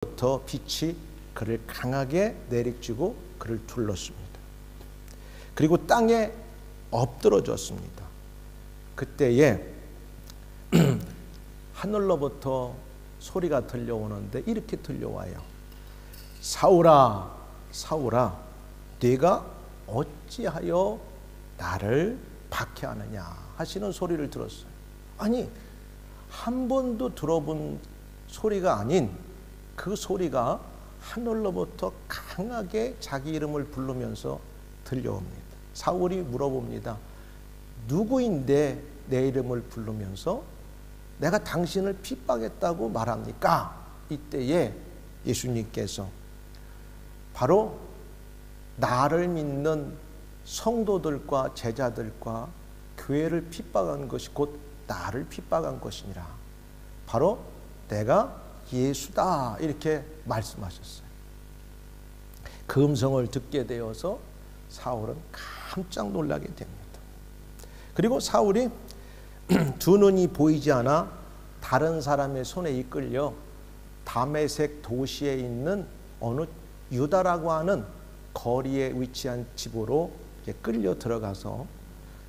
부터 빛이 그를 강하게 내리쬐고 그를 둘렀습니다. 그리고 땅에 엎드러졌습니다. 그때에 하늘로부터 소리가 들려오는데 이렇게 들려와요. 사울아, 사울아, 네가 어찌하여 나를 박해하느냐 하시는 소리를 들었어요. 아니, 한 번도 들어본 소리가 아닌 그 소리가 하늘로부터 강하게 자기 이름을 부르면서 들려옵니다. 사울이 물어봅니다. 누구인데 내 이름을 부르면서 내가 당신을 핍박했다고 말합니까? 이때에 예수님께서 바로 나를 믿는 성도들과 제자들과 교회를 핍박한 것이 곧 나를 핍박한 것이니라. 바로 내가 예수다 이렇게 말씀하셨어요. 그 음성을 듣게 되어서 사울은 깜짝 놀라게 됩니다. 그리고 사울이 두 눈이 보이지 않아 다른 사람의 손에 이끌려 다메섹 도시에 있는 어느 유다라고 하는 거리에 위치한 집으로 끌려 들어가서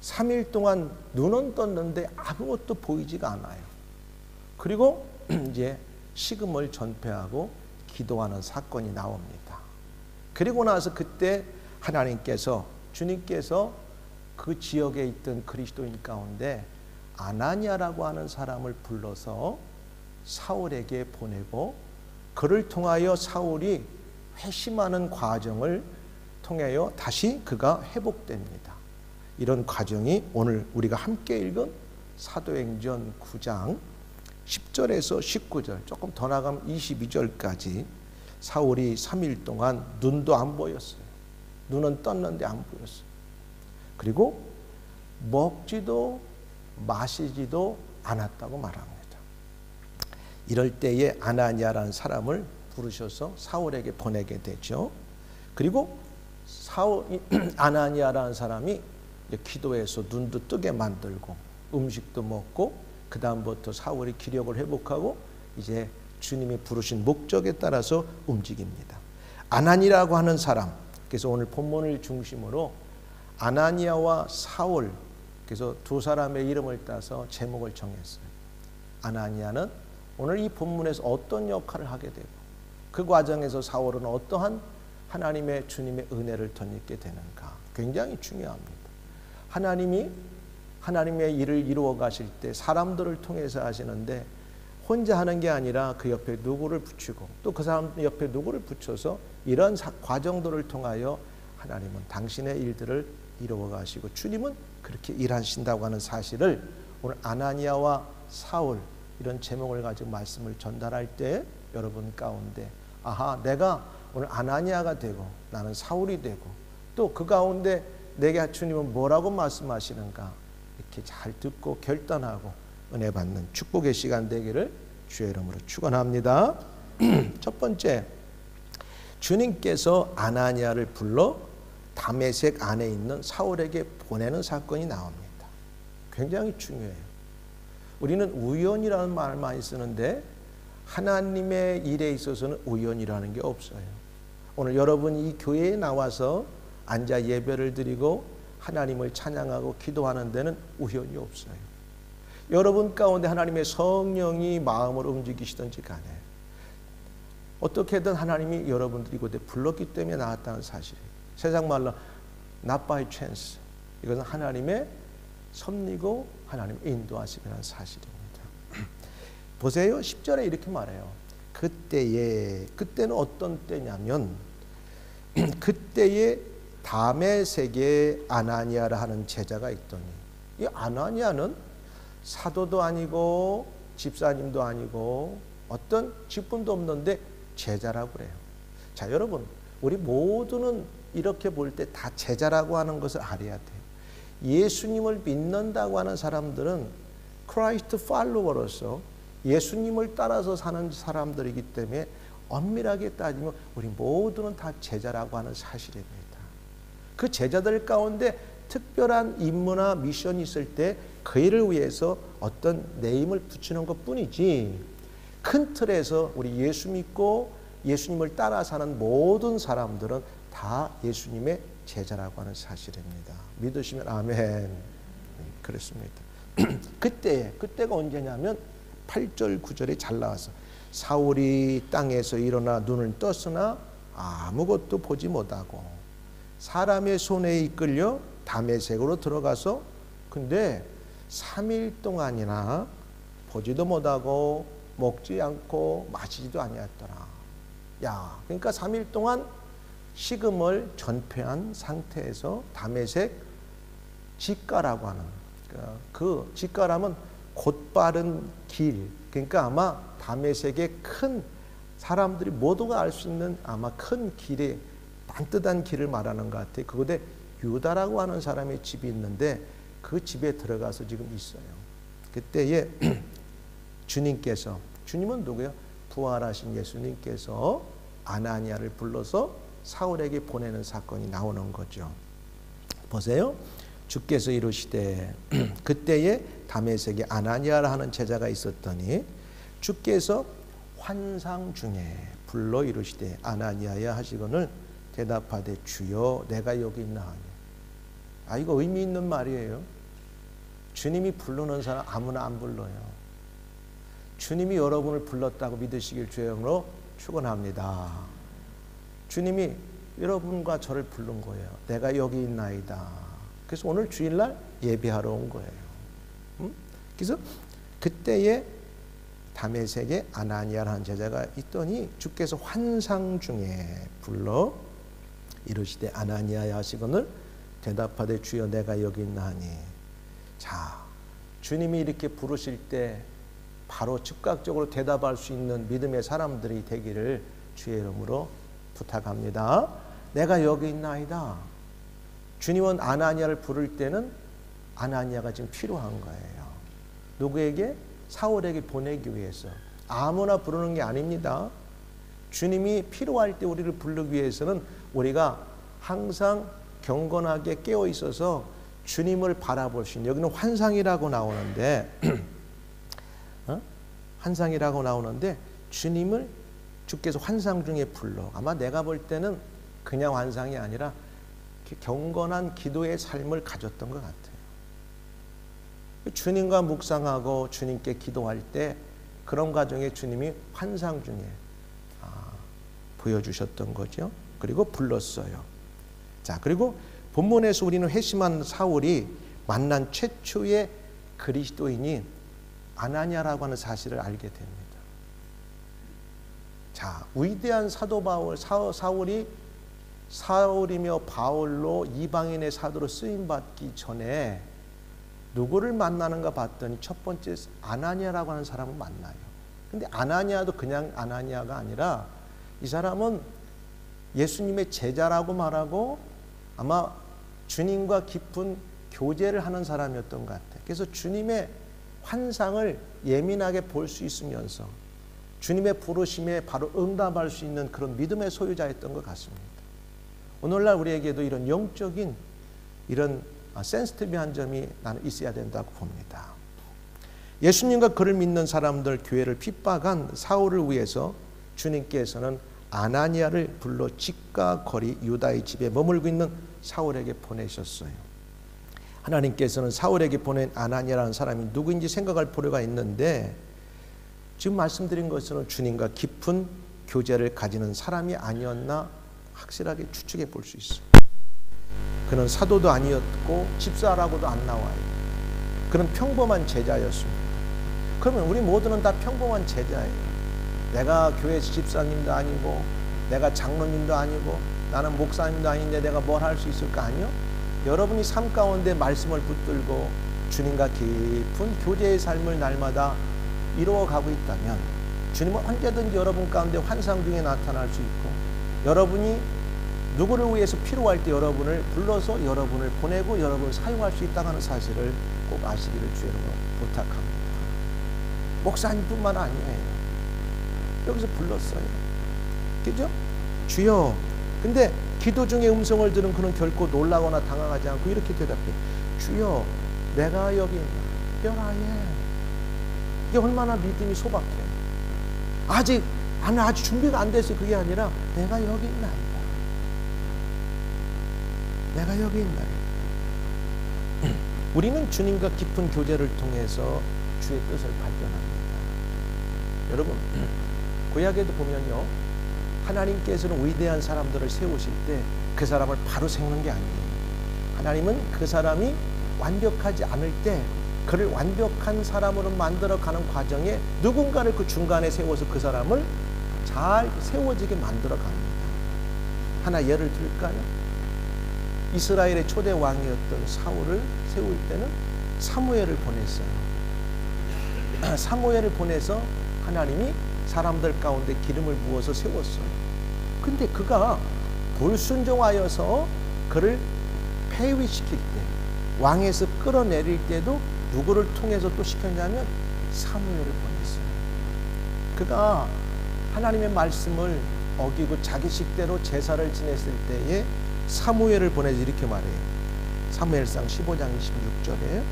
3일 동안 눈은 떴는데 아무것도 보이지가 않아요. 그리고 이제 식음을 전폐하고 기도하는 사건이 나옵니다. 그리고 나서 그때 하나님께서, 주님께서 그 지역에 있던 그리스도인 가운데 아나니아라고 하는 사람을 불러서 사울에게 보내고 그를 통하여 사울이 회심하는 과정을 통하여 다시 그가 회복됩니다. 이런 과정이 오늘 우리가 함께 읽은 사도행전 9장 10절에서 19절, 조금 더 나가면 22절까지 사울이 3일 동안 눈도 안 보였어요. 눈은 떴는데 안 보였어요. 그리고 먹지도 마시지도 않았다고 말합니다. 이럴 때에 아나니아라는 사람을 부르셔서 사울에게 보내게 되죠. 그리고 아나니아라는 사람이 기도해서 눈도 뜨게 만들고 음식도 먹고 그 다음부터 사울이 기력을 회복하고 이제 주님이 부르신 목적에 따라서 움직입니다. 아나니라고 하는 사람, 그래서 오늘 본문을 중심으로 아나니아와 사울, 그래서 두 사람의 이름을 따서 제목을 정했어요. 아나니아는 오늘 이 본문에서 어떤 역할을 하게 되고 그 과정에서 사울은 어떠한 하나님의 주님의 은혜를 덧입게 되는가, 굉장히 중요합니다. 하나님이 하나님의 일을 이루어 가실 때 사람들을 통해서 하시는데 혼자 하는 게 아니라 그 옆에 누구를 붙이고 또 그 사람 옆에 누구를 붙여서 이런 과정들을 통하여 하나님은 당신의 일들을 이루어 가시고 주님은 그렇게 일하신다고 하는 사실을 오늘 아나니아와 사울 이런 제목을 가지고 말씀을 전달할 때 여러분 가운데 아하, 내가 오늘 아나니아가 되고 나는 사울이 되고 또 그 가운데 내게 주님은 뭐라고 말씀하시는가 이렇게 잘 듣고 결단하고 은혜 받는 축복의 시간 되기를 주의 이름으로 축원합니다. 첫 번째, 주님께서 아나니아를 불러 다메섹 안에 있는 사울에게 보내는 사건이 나옵니다. 굉장히 중요해요. 우리는 우연이라는 말을 많이 쓰는데 하나님의 일에 있어서는 우연이라는 게 없어요. 오늘 여러분이 이 교회에 나와서 앉아 예배를 드리고 하나님을 찬양하고 기도하는 데는 우연이 없어요. 여러분 가운데 하나님의 성령이 마음을 움직이시든지 간에 어떻게든 하나님이 여러분들 이곳에 불렀기 때문에 나왔다는 사실이에요. 세상 말로 not by chance, 이것은 하나님의 섭리고 하나님의 인도하심이라는 사실입니다. 보세요. 10절에 이렇게 말해요. 그때는 어떤 때냐면 그때에 다메섹에 아나니아라 하는 제자가 있더니, 이 아나니아는 사도도 아니고 집사님도 아니고 어떤 직분도 없는데 제자라고 그래요. 자, 여러분, 우리 모두는 이렇게 볼 때 다 제자라고 하는 것을 알아야 돼요. 예수님을 믿는다고 하는 사람들은 크라이스트 팔로워로서 예수님을 따라서 사는 사람들이기 때문에 엄밀하게 따지면 우리 모두는 다 제자라고 하는 사실입니다. 그 제자들 가운데 특별한 임무나 미션이 있을 때 그 일을 위해서 어떤 네임을 붙이는 것뿐이지 큰 틀에서 우리 예수 믿고 예수님을 따라 사는 모든 사람들은 다 예수님의 제자라고 하는 사실입니다. 믿으시면 아멘. 그렇습니다. 그때가 언제냐면 8절 9절에 잘 나와서 사울이 땅에서 일어나 눈을 떴으나 아무것도 보지 못하고 사람의 손에 이끌려 다메섹으로 들어가서 근데 3일 동안이나 보지도 못하고 먹지 않고 마시지도 아니었더라. 야, 그러니까 3일 동안 식음을 전폐한 상태에서 다메섹 직가라고 하는 그 직가라면 곧바른 길, 그러니까 아마 다메섹의 큰 사람들이 모두가 알 수 있는 아마 큰 길에 반듯한 길을 말하는 것 같아요. 그곳에 유다라고 하는 사람의 집이 있는데 그 집에 들어가서 지금 있어요. 그때에 주님께서, 주님은 누구예요? 부활하신 예수님께서 아나니아를 불러서 사울에게 보내는 사건이 나오는 거죠. 보세요. 주께서 이르시되 그때에 다메섹에 아나니아라 하는 제자가 있었더니 주께서 환상 중에 불러 이르시되 아나니아야 하시거늘 대답하되 주여 내가 여기 있나 하니. 이거 의미 있는 말이에요. 주님이 부르는 사람 아무나 안 불러요. 주님이 여러분을 불렀다고 믿으시길 주의 이름으로 축원합니다. 주님이 여러분과 저를 부른 거예요. 내가 여기 있나이다. 그래서 오늘 주일날 예배하러 온 거예요. 그래서 그때에 다메섹에 아나니아라는 제자가 있더니 주께서 환상 중에 불러 이르시되 아나니아야 하시거늘 대답하되 주여 내가 여기 있나 하니. 자, 주님이 이렇게 부르실 때 바로 즉각적으로 대답할 수 있는 믿음의 사람들이 되기를 주의 이름으로 부탁합니다. 내가 여기 있나이다. 주님은 아나니아를 부를 때는 아나니아가 지금 필요한 거예요. 누구에게? 사울에게 보내기 위해서. 아무나 부르는 게 아닙니다. 주님이 필요할 때 우리를 부르기 위해서는 우리가 항상 경건하게 깨어 있어서 주님을 바라볼 수 있는, 여기는 환상이라고 나오는데 환상이라고 나오는데 주님을 주께서 환상 중에 불러. 아마 내가 볼 때는 그냥 환상이 아니라 경건한 기도의 삶을 가졌던 것 같아요. 주님과 묵상하고 주님께 기도할 때 그런 과정에 주님이 환상 중에 보여주셨던 거죠. 그리고 불렀어요. 자, 그리고 본문에서 우리는 회심한 사울이 만난 최초의 그리스도인이 아나니아라고 하는 사실을 알게 됩니다. 자, 위대한 사도 바울, 사울이며 바울로 이방인의 사도로 쓰임받기 전에 누구를 만나는가 봤더니 첫 번째 아나니아라고 하는 사람을 만나요. 근데 아나니아도 그냥 아나니아가 아니라 이 사람은 예수님의 제자라고 말하고 아마 주님과 깊은 교제를 하는 사람이었던 것 같아요. 그래서 주님의 환상을 예민하게 볼 수 있으면서 주님의 부르심에 바로 응답할 수 있는 그런 믿음의 소유자였던 것 같습니다. 오늘날 우리에게도 이런 영적인 이런 센시티브한 점이 나는 있어야 된다고 봅니다. 예수님과 그를 믿는 사람들, 교회를 핍박한 사울을 위해서 주님께서는 아나니아를 불러 집과 거리 유다의 집에 머물고 있는 사울에게 보내셨어요. 하나님께서는 사울에게 보낸 아나니아라는 사람이 누구인지 생각할 필요가 있는데 지금 말씀드린 것은 주님과 깊은 교제를 가지는 사람이 아니었나 확실하게 추측해 볼 수 있어요. 그는 사도도 아니었고 집사라고도 안 나와요. 그는 평범한 제자였습니다. 그러면 우리 모두는 다 평범한 제자예요. 내가 교회 집사님도 아니고 내가 장로님도 아니고 나는 목사님도 아닌데 내가 뭘 할 수 있을까? 아니요. 여러분이 삶 가운데 말씀을 붙들고 주님과 깊은 교제의 삶을 날마다 이루어가고 있다면 주님은 언제든지 여러분 가운데 환상 중에 나타날 수 있고 여러분이 누구를 위해서 필요할 때 여러분을 불러서 여러분을 보내고 여러분을 사용할 수 있다는 사실을 꼭 아시기를 주의 이름으로 부탁합니다. 목사님뿐만 아니에요. 여기서 불렀어요. 그죠? 주여. 근데 기도 중에 음성을 들은 그는 결코 놀라거나 당황하지 않고 이렇게 대답해. 주여, 내가 여기 있나? 뼈라예. 이게 얼마나 믿음이 소박해. 아직 나는 아직 준비가 안 돼서 그게 아니라 내가 여기 있나이다. 내가 여기 있나이다. 우리는 주님과 깊은 교제를 통해서 주의 뜻을 발견합니다. 여러분, 구약에도 보면요, 하나님께서는 위대한 사람들을 세우실 때 그 사람을 바로 세우는 게 아니에요. 하나님은 그 사람이 완벽하지 않을 때 그를 완벽한 사람으로 만들어가는 과정에 누군가를 그 중간에 세워서 그 사람을 잘 세워지게 만들어 갑니다. 하나 예를 들까요? 이스라엘의 초대 왕이었던 사울을 세울 때는 사무엘을 보냈어요. 사무엘을 보내서 하나님이 사람들 가운데 기름을 부어서 세웠어요. 근데 그가 불순종하여서 그를 폐위시킬 때, 왕에서 끌어내릴 때도 누구를 통해서 또 시켰냐면 사무엘을 보냈어요. 그가 하나님의 말씀을 어기고 자기 식대로 제사를 지냈을 때에 사무엘을 보내서 이렇게 말해요. 사무엘상 15장 26절에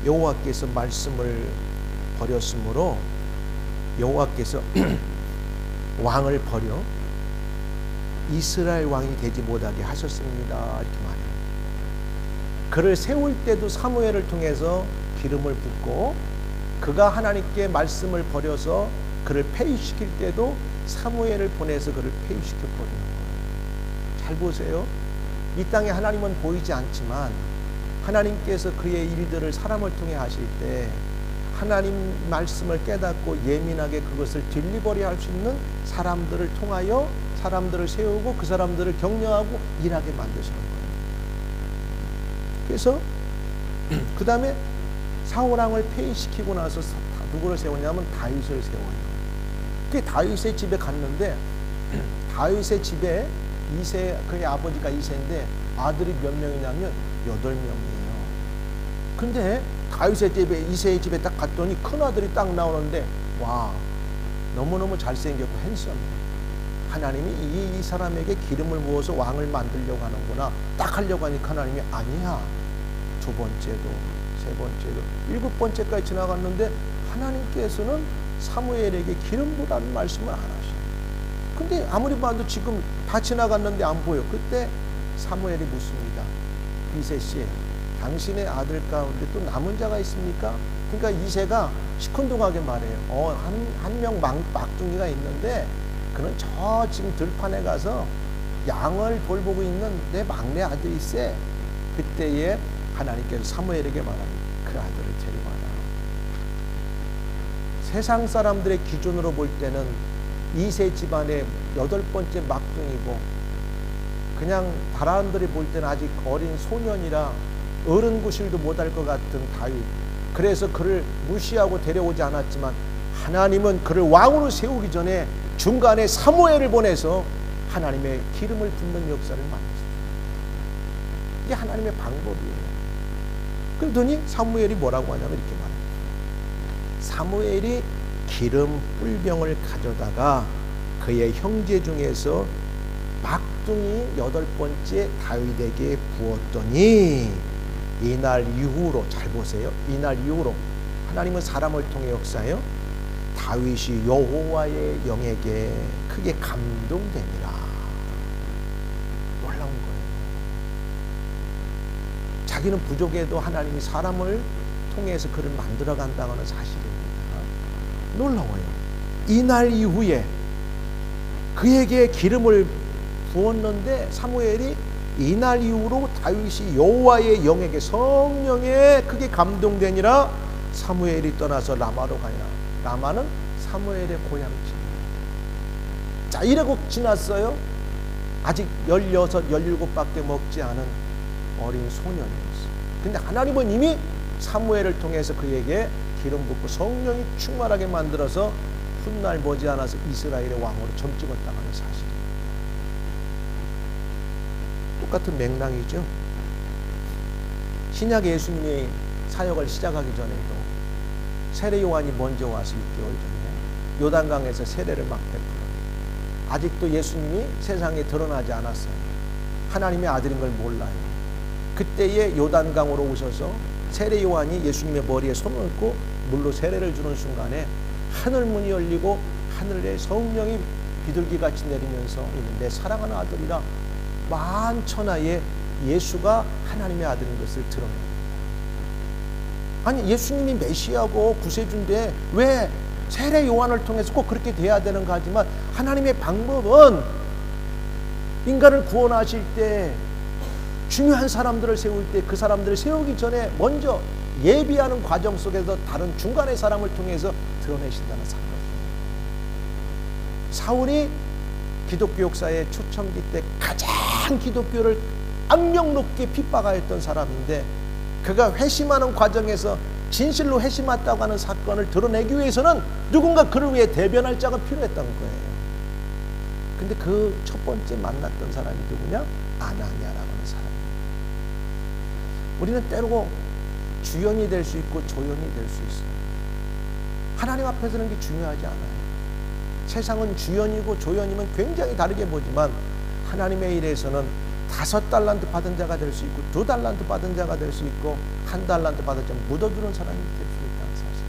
여호와께서 말씀을 버렸으므로 여호와께서 왕을 버려 이스라엘 왕이 되지 못하게 하셨습니다. 이렇게 말해요. 그를 세울 때도 사무엘을 통해서 기름을 붓고, 그가 하나님께 말씀을 버려서 그를 폐위시킬 때도 사무엘을 보내서 그를 폐위시켜 버리는 거예요. 잘 보세요. 이 땅에 하나님은 보이지 않지만 하나님께서 그의 일들을 사람을 통해 하실 때 하나님 말씀을 깨닫고 예민하게 그것을 딜리버리 할 수 있는 사람들을 통하여 사람들을 세우고 그 사람들을 격려하고 일하게 만드시는 거예요. 그래서 그 다음에 사울왕을 폐위시키고 나서 누구를 세웠냐면 다윗을 세워요. 그 다윗의 집에 갔는데 다윗의 집에 그의 아버지가 이세인데 아들이 몇 명이냐면 8명이에요. 근데 다윗의 집에, 이세의 집에 딱 갔더니 큰 아들이 딱 나오는데, 와, 너무너무 잘생겼고 핸섬해. 하나님이 이 사람에게 기름을 부어서 왕을 만들려고 하는구나 딱 하려고 하니까 하나님이 아니야. 두 번째도, 세 번째도, 7번째까지 지나갔는데 하나님께서는 사무엘에게 기름 부라는 말씀을 안 하셔요. 근데 아무리 봐도 지금 다 지나갔는데 안 보여. 그때 사무엘이 묻습니다. 이세씨, 당신의 아들 가운데 또 남은 자가 있습니까? 그러니까 이세가 시큰둥하게 말해요. 한 명 막둥이가 있는데 그는 저 지금 들판에 가서 양을 돌보고 있는 내 막내 아들이 있어. 그때에 하나님께서 사무엘에게 말합니다. 그 아들을 데려와라. 세상 사람들의 기준으로 볼 때는 이세 집안의 8번째 막둥이고, 그냥 사람들이 볼 때는 아직 어린 소년이라 어른 구실도 못할 것 같은 다윗. 그래서 그를 무시하고 데려오지 않았지만 하나님은 그를 왕으로 세우기 전에 중간에 사무엘을 보내서 하나님의 기름을 붓는 역사를 만들었습니다. 이게 하나님의 방법이에요. 그러더니 사무엘이 뭐라고 하냐면 이렇게 말해요. 사무엘이 기름 뿔병을 가져다가 그의 형제 중에서 막둥이 8번째 다윗에게 부었더니, 이날 이후로, 잘 보세요, 이날 이후로 하나님은 사람을 통해 역사해요. 다윗이 여호와의 영에게 크게 감동되니라. 놀라운 거예요. 자기는 부족해도 하나님이 사람을 통해서 그를 만들어 간다는 사실입니다. 놀라워요. 이날 이후에 그에게 기름을 부었는데 사무엘이 이날 이후로 다윗이 여호와의 영에게, 성령에 크게 감동되니라. 사무엘이 떠나서 라마로 가니라. 라마는 사무엘의 고향집이에요. 자, 이러고 지났어요. 아직 16, 17밖에 먹지 않은 어린 소년이었어요. 근데 하나님은 이미 사무엘을 통해서 그에게 기름 붓고 성령이 충만하게 만들어서 훗날 머지않아서 이스라엘의 왕으로 점 찍었다는 사실입니다. 똑같은 맥락이죠. 신약 예수님이 사역을 시작하기 전에도 세례 요한이 먼저 와서 6개월 전에 요단강에서 세례를 막 베풀어요. 아직도 예수님이 세상에 드러나지 않았어요. 하나님의 아들인 걸 몰라요. 그때에 요단강으로 오셔서 세례 요한이 예수님의 머리에 손을 얹고 물로 세례를 주는 순간에 하늘 문이 열리고 하늘에 성령이 비둘기같이 내리면서 이는 내 사랑하는 아들이라 만천하에 예수가 하나님의 아들인 것을 드러냅니다. 아니 예수님이 메시아고 구세주인데 왜 세례 요한을 통해서 꼭 그렇게 돼야 되는가 하지만 하나님의 방법은 인간을 구원하실 때 중요한 사람들을 세울 때 그 사람들을 세우기 전에 먼저 예비하는 과정 속에서 다른 중간의 사람을 통해서 드러내신다는 사실입니다. 사울이 기독교 역사의 초창기 때 가장 기독교를 악명 높게 핍박하였던 사람인데 그가 회심하는 과정에서 진실로 회심했다고 하는 사건을 드러내기 위해서는 누군가 그를 위해 대변할 자가 필요했던 거예요. 근데 그 첫 번째 만났던 사람이 누구냐? 아나니아라고 하는 사람이에요. 우리는 때로 주연이 될 수 있고 조연이 될 수 있어요. 하나님 앞에서는 그게 중요하지 않아요. 세상은 주연이고 조연이면 굉장히 다르게 보지만 하나님의 일에서는 5달란트 받은 자가 될 수 있고 2달란트 받은 자가 될 수 있고 1달란트 받은 자 묻어두는 사람이 될 수 있다는 사실.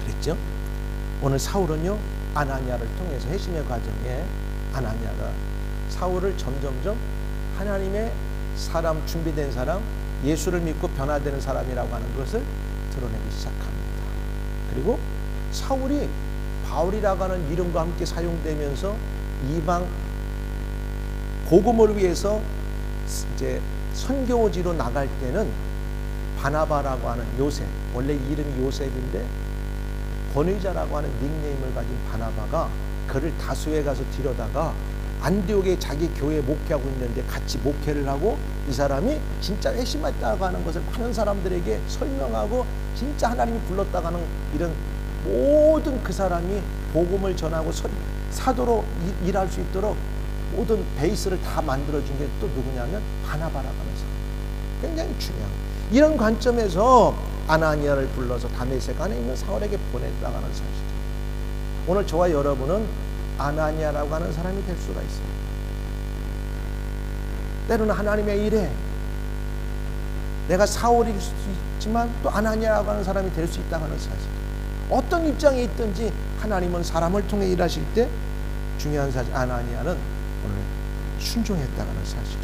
그랬죠? 오늘 사울은요 아나니아를 통해서 회심의 과정에 아나니아가 사울을 점점점 하나님의 사람, 준비된 사람, 예수를 믿고 변화되는 사람이라고 하는 것을 드러내기 시작합니다. 그리고 사울이 바울이라고 하는 이름과 함께 사용되면서 이방 복음을 위해서 이제 선교지로 나갈 때는 바나바라고 하는 요셉, 원래 이름이 요셉인데 권위자라고 하는 닉네임을 가진 바나바가 그를 다수에 가서 데려다가 안디옥에 자기 교회 목회하고 있는데 같이 목회를 하고 이 사람이 진짜 회심했다고 하는 것을 많은 사람들에게 설명하고 진짜 하나님이 불렀다고 하는 이런 모든 그 사람이 복음을 전하고 사도로 일할 수 있도록 모든 베이스를 다 만들어준 게 또 누구냐면 바나바라고 하는 사람. 굉장히 중요한 이런 관점에서 아나니아를 불러서 다메섹 안에 있는 사울에게 보냈다고 하는 사실이죠. 오늘 저와 여러분은 아나니아라고 하는 사람이 될 수가 있어요. 때로는 하나님의 일에 내가 사울일 수 있지만 또 아나니아라고 하는 사람이 될 수 있다고 하는 사실. 어떤 입장에 있든지 하나님은 사람을 통해 일하실 때 중요한 사실 아나니아는 오늘 순종했다고 하는 사실.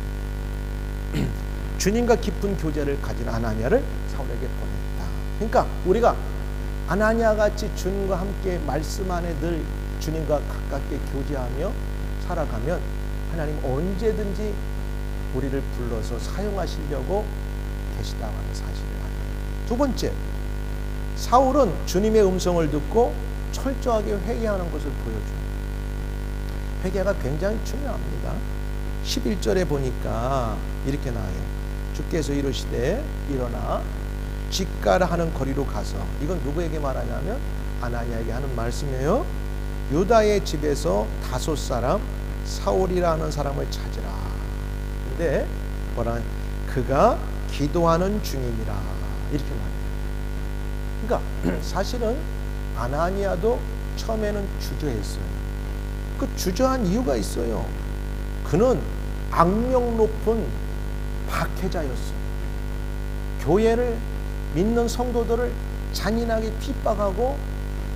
주님과 깊은 교제를 가진 아나니아를 사울에게 보냈다. 그러니까 우리가 아나니아 같이 주님과 함께 말씀 안에 늘 주님과 가깝게 교제하며 살아가면 하나님 언제든지 우리를 불러서 사용하시려고 계시다고 하는 사실을 알아요. 두 번째, 사울은 주님의 음성을 듣고 철저하게 회개하는 것을 보여줘요. 회개가 굉장히 중요합니다. 11절에 보니까 이렇게 나와요. 주께서 이르시되 일어나 직가라 하는 거리로 가서, 이건 누구에게 말하냐면 아나니아에게 하는 말씀이에요. 유다의 집에서 5 사람 사울이라는 사람을 찾으라. 근데 뭐라, 그가 기도하는 중이니라 이렇게 말해요. 그러니까 사실은 아나니아도 처음에는 주저했어요. 그 주저한 이유가 있어요. 그는 악명 높은 박해자였어요. 교회를 믿는 성도들을 잔인하게 핍박하고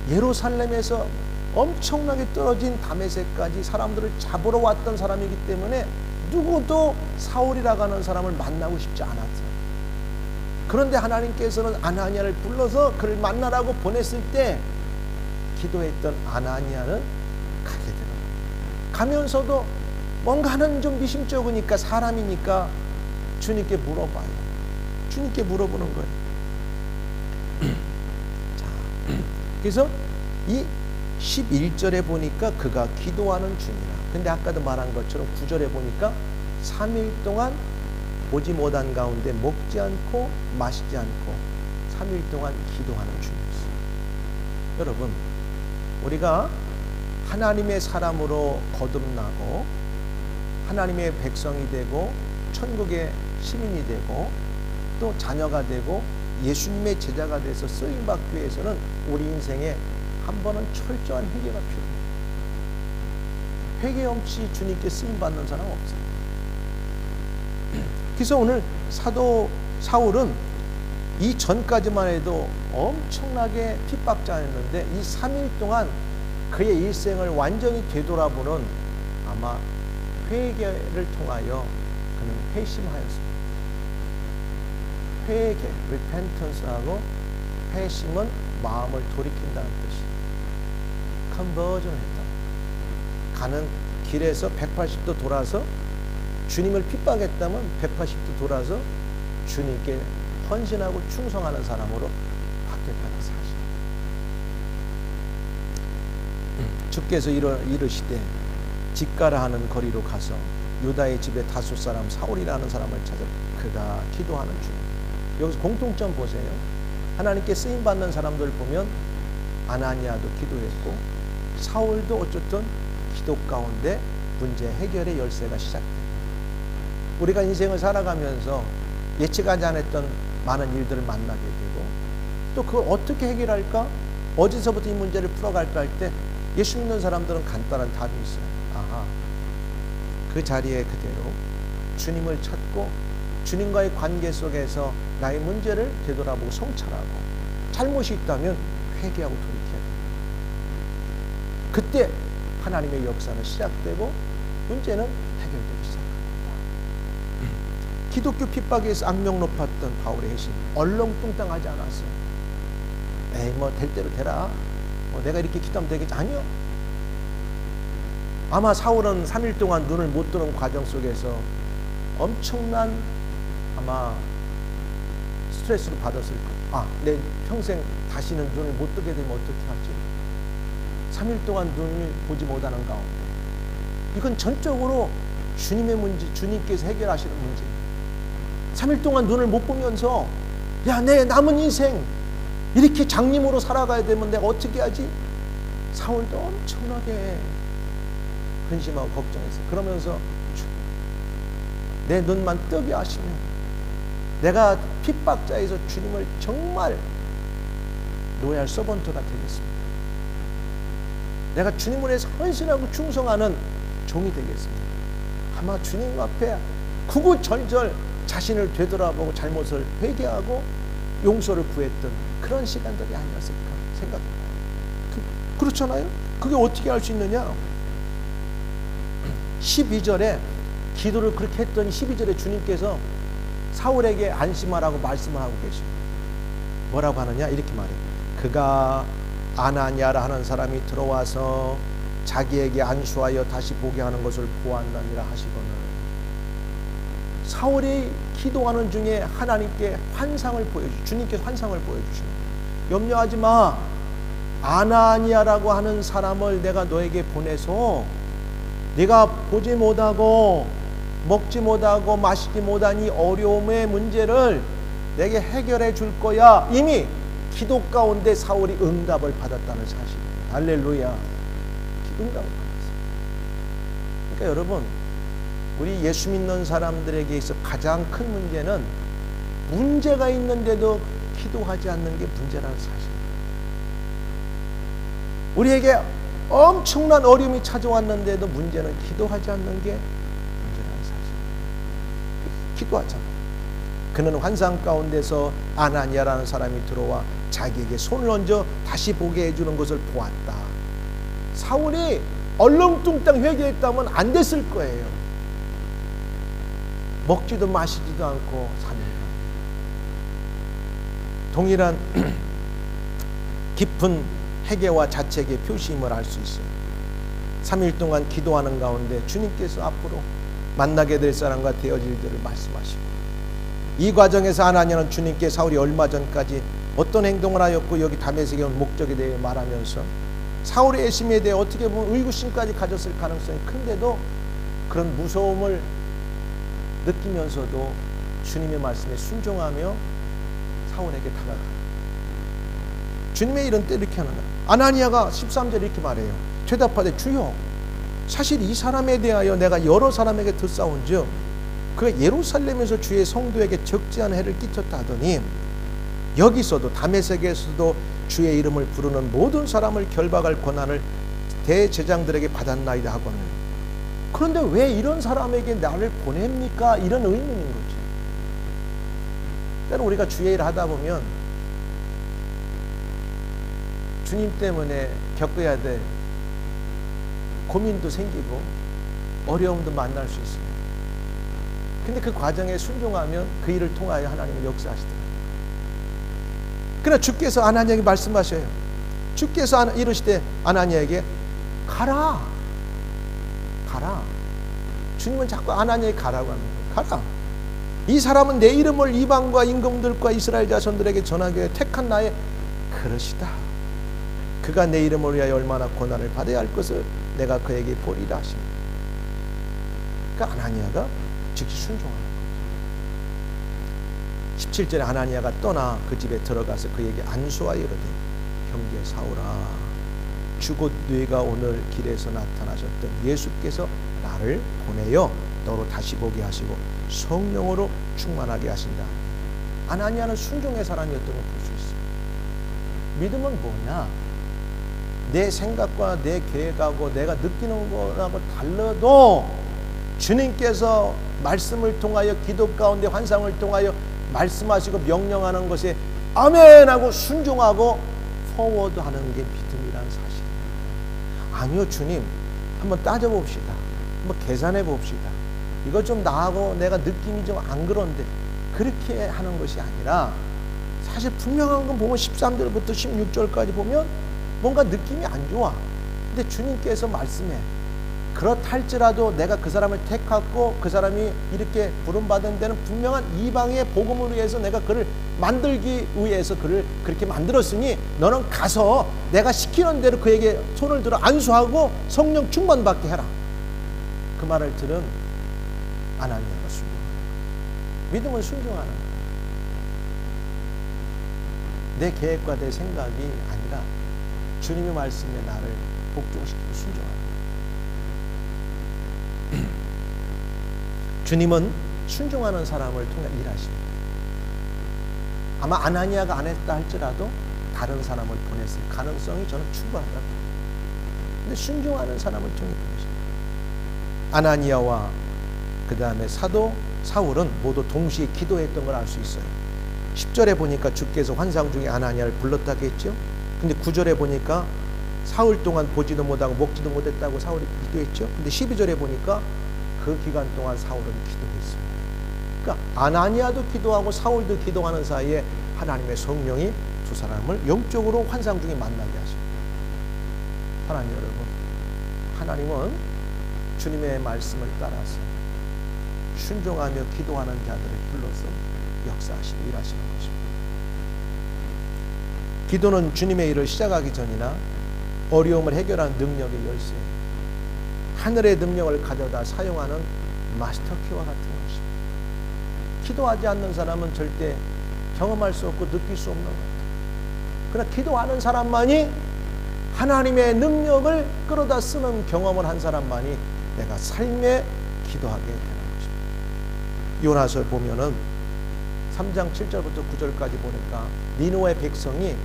예루살렘에서 엄청나게 떨어진 다메섹까지 사람들을 잡으러 왔던 사람이기 때문에 누구도 사울이라고 하는 사람을 만나고 싶지 않았어요. 그런데 하나님께서는 아나니아를 불러서 그를 만나라고 보냈을 때 기도했던 아나니아는 가게 되는 거예요. 가면서도 뭔가는 좀 미심쩍으니까 사람이니까 주님께 물어봐요. 주님께 물어보는 거예요. 자, 그래서 이 11절에 보니까 그가 기도하는 중이라. 근데 아까도 말한 것처럼 9절에 보니까 3일 동안 보지 못한 가운데 먹지 않고 마시지 않고 3일 동안 기도하는 중이었어요. 여러분, 우리가 하나님의 사람으로 거듭나고 하나님의 백성이 되고 천국의 시민이 되고 또 자녀가 되고 예수님의 제자가 돼서 쓰임받기 위해서는 우리 인생에 한 번은 철저한 회개가 필요해요. 회개 없이 주님께 쓰임받는 사람 없어요. 그래서 오늘 사도 사울은 이 전까지만 해도 엄청나게 핍박자였는데 이 3일 동안 그의 일생을 완전히 되돌아보는 아마 회개를 통하여 그는 회심하였습니다. 회개, repentance하고 회심은 마음을 돌이킨다는 뜻이 컨버전을 했다. 가는 길에서 180도 돌아서 주님을 핍박했다면 180도 돌아서 주님께 헌신하고 충성하는 사람으로 바뀌었다는 사실. 주께서 이르시되 집가라 하는 거리로 가서 유다의 집에 다섯 사람 사울이라는 사람을 찾아 그가 기도하는 중. 여기서 공통점 보세요. 하나님께 쓰임 받는 사람들 보면 아나니아도 기도했고 사울도 어쨌든 기도 가운데 문제 해결의 열쇠가 시작돼요. 우리가 인생을 살아가면서 예측하지 않았던 많은 일들을 만나게 되고 또 그걸 어떻게 해결할까? 어디서부터 이 문제를 풀어갈까 할 때 예수 믿는 사람들은 간단한 답이 있어요. 아하, 그 자리에 그대로 주님을 찾고 주님과의 관계 속에서 나의 문제를 되돌아보고 성찰하고 잘못이 있다면 회개하고 돌이켜야 됩니다. 그때 하나님의 역사는 시작되고 문제는 해결되기 시작합니다. 기독교 핍박에서 악명 높았던 바울의 회심 얼렁뚱땅하지 않았어요. 에이 뭐 될 대로 되라. 내가 이렇게 기도하면 되겠지. 아니요. 아마 사울은 3일 동안 눈을 못 뜨는 과정 속에서 엄청난 아마 스트레스를 받았을 거예요. 내 평생 다시는 눈을 못 뜨게 되면 어떻게 하지? 3일 동안 눈을 보지 못하는 가운데 이건 전적으로 주님의 문제, 주님께서 해결하시는 문제예요. 3일 동안 눈을 못 보면서 내 남은 인생 이렇게 장님으로 살아가야 되면 내가 어떻게 하지? 사울도 엄청나게 근심하고 걱정했어요. 그러면서 내 눈만 뜨게 하시면 내가 핍박자에서 주님을 정말 노예할 서번트가 되겠습니다. 내가 주님을 위해서 헌신하고 충성하는 종이 되겠습니다. 아마 주님 앞에 구구절절 자신을 되돌아보고 잘못을 회개하고 용서를 구했던 그런 시간들이 아니었을까 생각합니다. 그렇잖아요? 그게 어떻게 할 수 있느냐? 12절에 기도를 그렇게 했더니 12절에 주님께서 사울에게 안심하라고 말씀을 하고 계십니다. 뭐라고 하느냐? 이렇게 말해요. 그가 아나니아라 하는 사람이 들어와서 자기에게 안수하여 다시 보게 하는 것을 보았느니라 하시거늘. 사울이 기도하는 중에 하나님께 환상을 주님께서 환상을 보여주시는 거예요. 염려하지 마. 아나니아라고 하는 사람을 내가 너에게 보내서 네가 보지 못하고 먹지 못하고 마시지 못한 이 어려움의 문제를 내게 해결해 줄 거야. 이미 기도 가운데 사울이 응답을 받았다는 사실이에요. 할렐루야. 응답을 받았어요. 그러니까 여러분, 우리 예수 믿는 사람들에게 있어 가장 큰 문제는 문제가 있는데도 기도하지 않는 게 문제라는 사실입니다. 우리에게 엄청난 어려움이 찾아왔는데도 문제는 기도하지 않는 게 문제라는 사실입니다. 기도하잖아. 그는 환상 가운데서 아나니아라는 사람이 들어와 자기에게 손을 얹어 다시 보게 해주는 것을 보았다. 사울이 얼렁뚱땅 회개했다면 안 됐을 거예요. 먹지도 마시지도 않고 삽니다. 동일한 깊은 회개와 자책의 표시임을 알 수 있어요. 3일 동안 기도하는 가운데 주님께서 앞으로 만나게 될 사람과 되어질 일들을 말씀하시고, 이 과정에서 아나니아는 주님께 사울이 얼마 전까지 어떤 행동을 하였고 여기 다메섹에 온 목적에 대해 말하면서 사울의 애심에 대해 어떻게 보면 의구심까지 가졌을 가능성이 큰데도 그런 무서움을 느끼면서도 주님의 말씀에 순종하며 사울에게 다가갑니다. 주님의 일은 때 이렇게 하는 거예요. 아나니아가 13절에 이렇게 말해요. 대답하되 주여, 사실 이 사람에 대하여 내가 여러 사람에게 듣사온즉 그가 예루살렘에서 주의 성도에게 적지 않은 해를 끼쳤다 하더니 여기서도 다메섹에서도 주의 이름을 부르는 모든 사람을 결박할 권한을 대제장들에게 받았나이다 하거늘. 그런데 왜 이런 사람에게 나를 보냅니까? 이런 의문인 거죠. 때로 우리가 주의 일을 하다 보면 주님 때문에 겪어야 될 고민도 생기고 어려움도 만날 수 있습니다. 근데 그 과정에 순종하면 그 일을 통하여 하나님은 역사하시더라고요. 그러나 주께서 아나니아에게 말씀하셔요. 주께서 이르시되 아나니아에게 가라. 가라. 주님은 자꾸 아나니아에게 가라고 하는 거예요. 가라. 이 사람은 내 이름을 이방과 임금들과 이스라엘 자손들에게 전하기 위해 택한 나의 그릇이다. 그가 내 이름을 위하여 얼마나 고난을 받아야 할 것을 내가 그에게 보리라 하십니다. 그러니까 아나니아가 즉시 순종하는 거죠. 17절에 아나니아가 떠나 그 집에 들어가서 그에게 안수하여 이르되 형제 사울아, 주곧 네가 오늘 길에서 나타나셨던 예수께서 나를 보내어 너로 다시 보게 하시고 성령으로 충만하게 하신다. 아나니아는 순종의 사람이었던 걸 볼 수 있어요. 믿음은 뭐냐? 내 생각과 내 계획하고 내가 느끼는 거하고 달라도 주님께서 말씀을 통하여 기도 가운데 환상을 통하여 말씀하시고 명령하는 것에 아멘하고 순종하고 포워드하는 게 믿음이라는 사실입니다. 아니요, 주님, 한번 따져봅시다. 한번 계산해 봅시다. 이거 좀 나하고 내가 느낌이 좀 안 그런데, 그렇게 하는 것이 아니라 사실 분명한 건 보면 13절부터 16절까지 보면 뭔가 느낌이 안 좋아. 근데 주님께서 말씀해. 그렇다 할지라도 내가 그 사람을 택하고 그 사람이 이렇게 부름받은 데는 분명한 이방의 복음을 위해서 내가 그를 만들기 위해서 그를 그렇게 만들었으니 너는 가서 내가 시키는 대로 그에게 손을 들어 안수하고 성령 충만받게 해라. 그 말을 들은 아나니아가 순종하는 거예요. 믿음은 순종하는 거예요. 내 계획과 내 생각이 아니라 주님의 말씀에 나를 복종시키고 순종하는 거예요. 주님은 순종하는 사람을 통해 일하십니다. 아마 아나니아가 안 했다 할지라도 다른 사람을 보냈을 가능성이 저는 충분하다고. 근데 순종하는 사람을 통해 보내십니다. 아나니아와 그 다음에 사도 사울은 모두 동시에 기도했던 걸 알 수 있어요. 10절에 보니까 주께서 환상 중에 아나니아를 불렀다고 했죠. 근데 9절에 보니까 사흘 동안 보지도 못하고 먹지도 못했다고 사울이 기도했죠. 근데 12절에 보니까 그 기간 동안 사울은 기도했습니다. 그러니까 아나니아도 기도하고 사울도 기도하는 사이에 하나님의 성령이 두 사람을 영적으로 환상 중에 만나게 하십니다. 하나님 여러분, 하나님은 주님의 말씀을 따라서 순종하며 기도하는 자들을 불러서 역사하시고 일하시는 것입니다. 기도는 주님의 일을 시작하기 전이나 어려움을 해결하는 능력의 열쇠, 하늘의 능력을 가져다 사용하는 마스터키와 같은 것입니다. 기도하지 않는 사람은 절대 경험할 수 없고 느낄 수 없는 것 같아요. 그러나 기도하는 사람만이 하나님의 능력을 끌어다 쓰는 경험을 한 사람만이 내가 삶에 기도하게 되는 것입니다. 요나서 보면은 3장 7절부터 9절까지 보니까 니느웨 백성이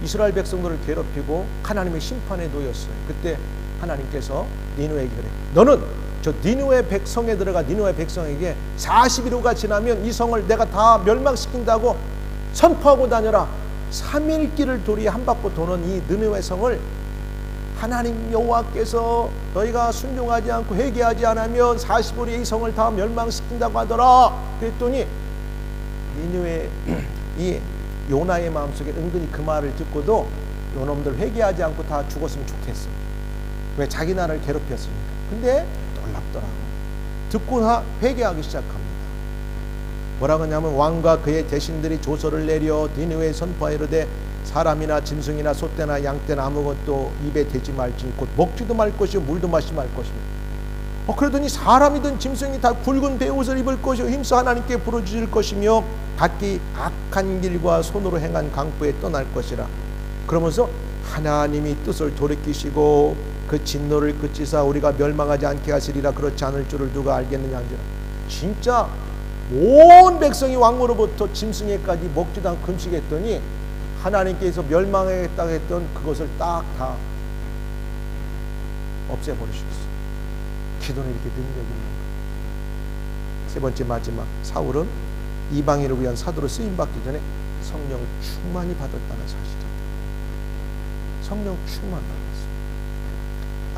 이스라엘 백성들을 괴롭히고 하나님의 심판에 놓였어요. 그때 하나님께서 니느웨에게 그래, 너는 저 니느웨 백성에 들어가 니느웨 백성에게 40일후가 지나면 이 성을 내가 다 멸망시킨다고 선포하고 다녀라. 3일 길을 도리에 한 바퀴 도는 이 니느웨 성을 하나님 여호와께서 너희가 순종하지 않고 회개하지 않으면 40일에 이 성을 다 멸망시킨다고 하더라. 그랬더니 니느웨 이 요나의 마음속에 은근히 그 말을 듣고도 요놈들 회개하지 않고 다 죽었으면 좋겠어. 왜? 자기 나라를 괴롭혔으니까. 근데 놀랍더라고. 듣고 다 회개하기 시작합니다. 뭐라고 하냐면 왕과 그의 대신들이 조서를 내려 니느웨에 선포하이르되 사람이나 짐승이나 소떼나 양떼나 아무것도 입에 대지 말지니 곧 먹지도 말 것이요 물도 마시지 말 것입니다. 그러더니 사람이든 짐승이 다 굵은 베옷을 입을 것이요 힘써 하나님께 부르짖을 것이며 각기 악한 길과 손으로 행한 강포에 떠날 것이라. 그러면서 하나님이 뜻을 돌이키시고 그 진노를 그치사 우리가 멸망하지 않게 하시리라. 그렇지 않을 줄을 누가 알겠느냐 한지라. 진짜 온 백성이 왕으로부터 짐승에까지 먹지도 않고 금식했더니 하나님께서 멸망하겠다고 했던 그것을 딱 다 없애버리셨어요. 기도는 이렇게 능력이 있는 거예요. 세 번째 마지막, 사울은 이방인을 위한 사도로 쓰임받기 전에 성령을 충만히 받았다는 사실입니다. 성령 충만 받았어요.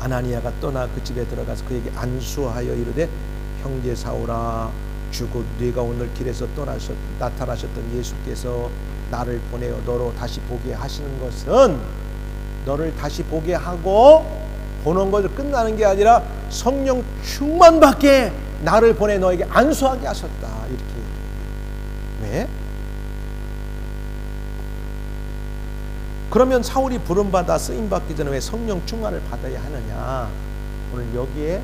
아나니아가 떠나 그 집에 들어가서 그에게 안수하여 이르되 형제 사울아 주곧 네가 오늘 길에서 나타나셨던 예수께서 나를 보내어 너로 다시 보게 하시는 것은 너를 다시 보게 하고 보는 것을 끝나는 게 아니라 성령 충만받게 나를 보내 너에게 안수하게 하셨다. 이렇게 왜? 그러면 사울이 부름받아 쓰임받기 전에 왜 성령 충만을 받아야 하느냐? 오늘 여기에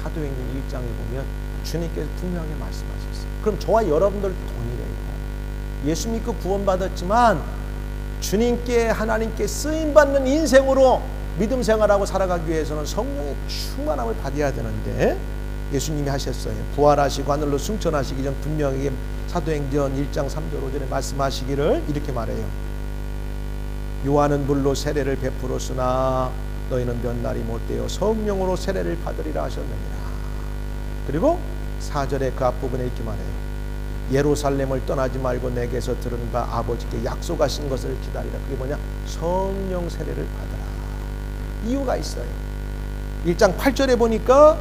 사도행전 1장에 보면 주님께서 분명하게 말씀하셨어요. 그럼 저와 여러분들도 동일해요. 예수 믿고 구원받았지만 주님께 하나님께 쓰임받는 인생으로 믿음 생활하고 살아가기 위해서는 성령의 충만함을 받아야 되는데 예수님이 하셨어요. 부활하시고 하늘로 승천하시기 전 분명하게 사도행전 1장 3절 5절에 말씀하시기를 이렇게 말해요. 요한은 물로 세례를 베풀었으나 너희는 몇 날이 못되어 성령으로 세례를 받으리라 하셨느니라. 그리고 4절의 그 앞부분에 이렇게 말해요. 예루살렘을 떠나지 말고 내게서 들은 바 아버지께 약속하신 것을 기다리라. 그게 뭐냐? 성령 세례를 받으라. 이유가 있어요. 1장 8절에 보니까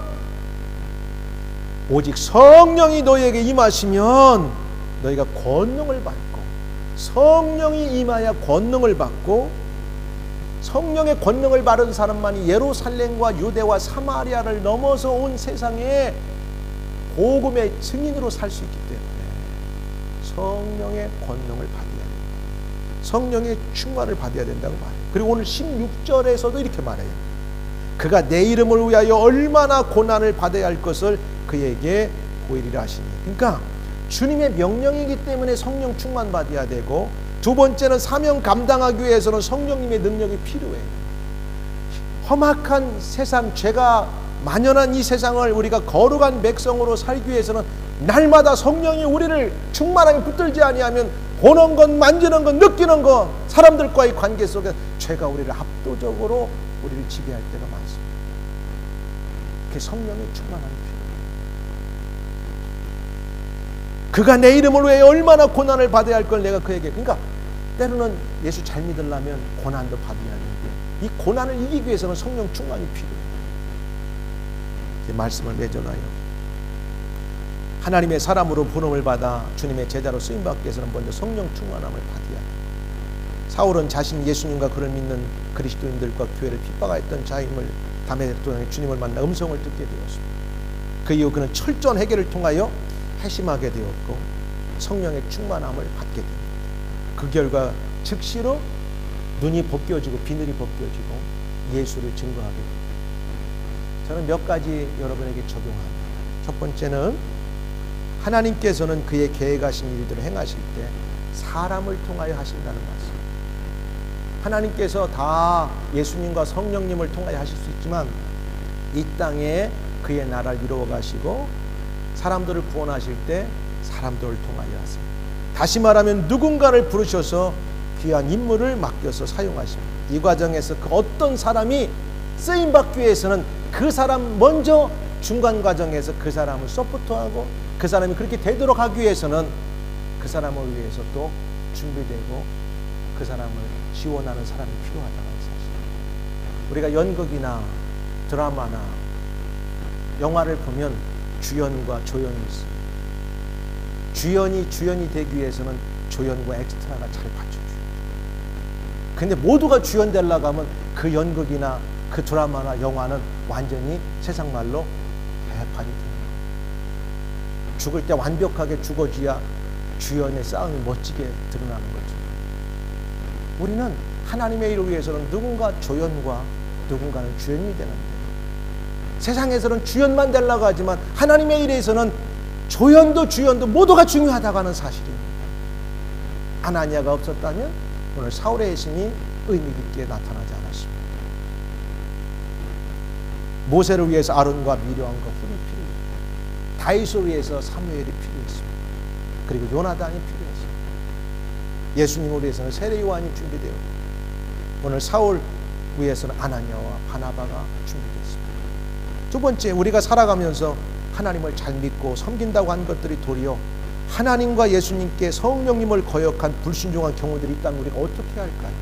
오직 성령이 너희에게 임하시면 너희가 권능을 받고, 성령이 임하여 권능을 받고, 성령의 권능을 받은 사람만이 예루살렘과 유대와 사마리아를 넘어서 온 세상에 복음의 증인으로 살 수 있기 때문에 성령의 권능을 받아야 된다. 성령의 충만을 받아야 된다고 말해요. 그리고 오늘 16절에서도 이렇게 말해요. 그가 내 이름을 위하여 얼마나 고난을 받아야 할 것을 그에게 보이리라 하시니. 그러니까 주님의 명령이기 때문에 성령 충만 받아야 되고, 두 번째는 사명 감당하기 위해서는 성령님의 능력이 필요해요. 험악한 세상, 죄가 만연한 이 세상을 우리가 거룩한 백성으로 살기 위해서는 날마다 성령이 우리를 충만하게 붙들지 아니하면 보는 것, 만지는 것, 느끼는 것, 사람들과의 관계 속에 죄가 우리를 압도적으로 우리를 지배할 때가 많습니다. 그 성령의 충만함이 필요해요. 그가 내 이름을 위해 얼마나 고난을 받아야 할 걸 내가 그에게. 그러니까 때로는 예수 잘 믿으려면 고난도 받아야 하는데 이 고난을 이기기 위해서는 성령 충만이 필요해요. 이 말씀을 맺어놔요. 하나님의 사람으로 부름을 받아 주님의 제자로 쓰임받기 위해서는 먼저 성령 충만함을 받아야 돼요. 사울은 자신이 예수님과 그를 믿는 그리스도인들과 교회를 핍박하였던 자임을 담에 주님을 만나 음성을 듣게 되었습니다. 그 이후 그는 철저한 회개를 통하여 회심하게 되었고 성령의 충만함을 받게 됩니다. 그 결과 즉시로 눈이 벗겨지고 비늘이 벗겨지고 예수를 증거하게 됩니다. 저는 몇 가지 여러분에게 적용합니다. 첫 번째는 하나님께서는 그의 계획하신 일들을 행하실 때 사람을 통하여 하신다는 말씀. 하나님께서 다 예수님과 성령님을 통하여 하실 수 있지만 이 땅에 그의 나라를 이루어 가시고 사람들을 구원하실 때 사람들을 통하여 하세요. 다시 말하면 누군가를 부르셔서 귀한 인물을 맡겨서 사용하십니다. 이 과정에서 그 어떤 사람이 쓰임받기 위해서는 그 사람 먼저 중간 과정에서 그 사람을 서포트하고 그 사람이 그렇게 되도록 하기 위해서는 그 사람을 위해서 또 준비되고 그 사람을 지원하는 사람이 필요하다는 사실. 우리가 연극이나 드라마나 영화를 보면 주연과 조연이 있습니다. 주연이 되기 위해서는 조연과 엑스트라가 잘 받쳐줘요. 근데 모두가 주연 되려고 하면 그 연극이나 그 드라마나 영화는 완전히 세상 말로 대판이 되는 거예요. 죽을 때 완벽하게 죽어줘야 주연의 싸움이 멋지게 드러나는 거죠. 우리는 하나님의 일을 위해서는 누군가 조연과 누군가는 주연이 되는데 세상에서는 주연만 되려고 하지만 하나님의 일에서는 조연도 주연도 모두가 중요하다고 하는 사실입니다. 아나니아가 없었다면 오늘 사울의 핵심이 의미 깊게 나타나지 않았습니다. 모세를 위해서 아론과 미르암과 훌이 필요했고 다윗을 위해서 사무엘이 필요했습니다. 그리고 요나단이 필요했습니다. 예수님을 위해서는 세례 요한이 준비되었고 오늘 사울 위해서는 아나니아와 바나바가 준비됐습니다. 두 번째, 우리가 살아가면서 하나님을 잘 믿고 섬긴다고 한 것들이 도리어 하나님과 예수님께 성령님을 거역한 불순종한 경우들이 있다면 우리가 어떻게 할까요?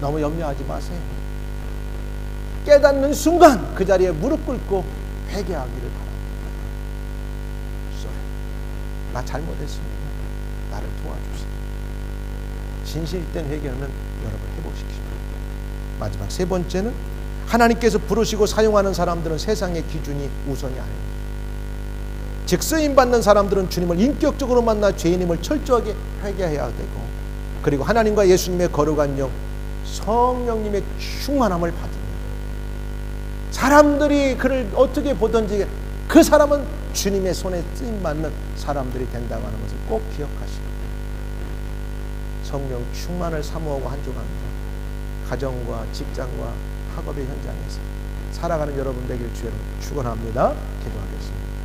너무 염려하지 마세요. 깨닫는 순간 그 자리에 무릎 꿇고 회개하기를 바랍니다. 나 잘못했습니다. 나를 도와주세요. 진실된 회개는 여러분 회복시키십니다. 마지막 세 번째는 하나님께서 부르시고 사용하는 사람들은 세상의 기준이 우선이 아닙니다. 즉 쓰임받는 사람들은 주님을 인격적으로 만나 죄인임을 철저하게 회개해야 되고, 그리고 하나님과 예수님의 거룩한 영 성령님의 충만함을 받으며 사람들이 그를 어떻게 보든지 그 사람은 주님의 손에 쓰임받는 사람들이 된다고 하는 것을 꼭 기억하시고 성령 충만을 사모하고 한중합니다. 가정과 직장과 학업의 현장에서 살아가는 여러분 되길 주로 축원합니다. 기도하겠습니다.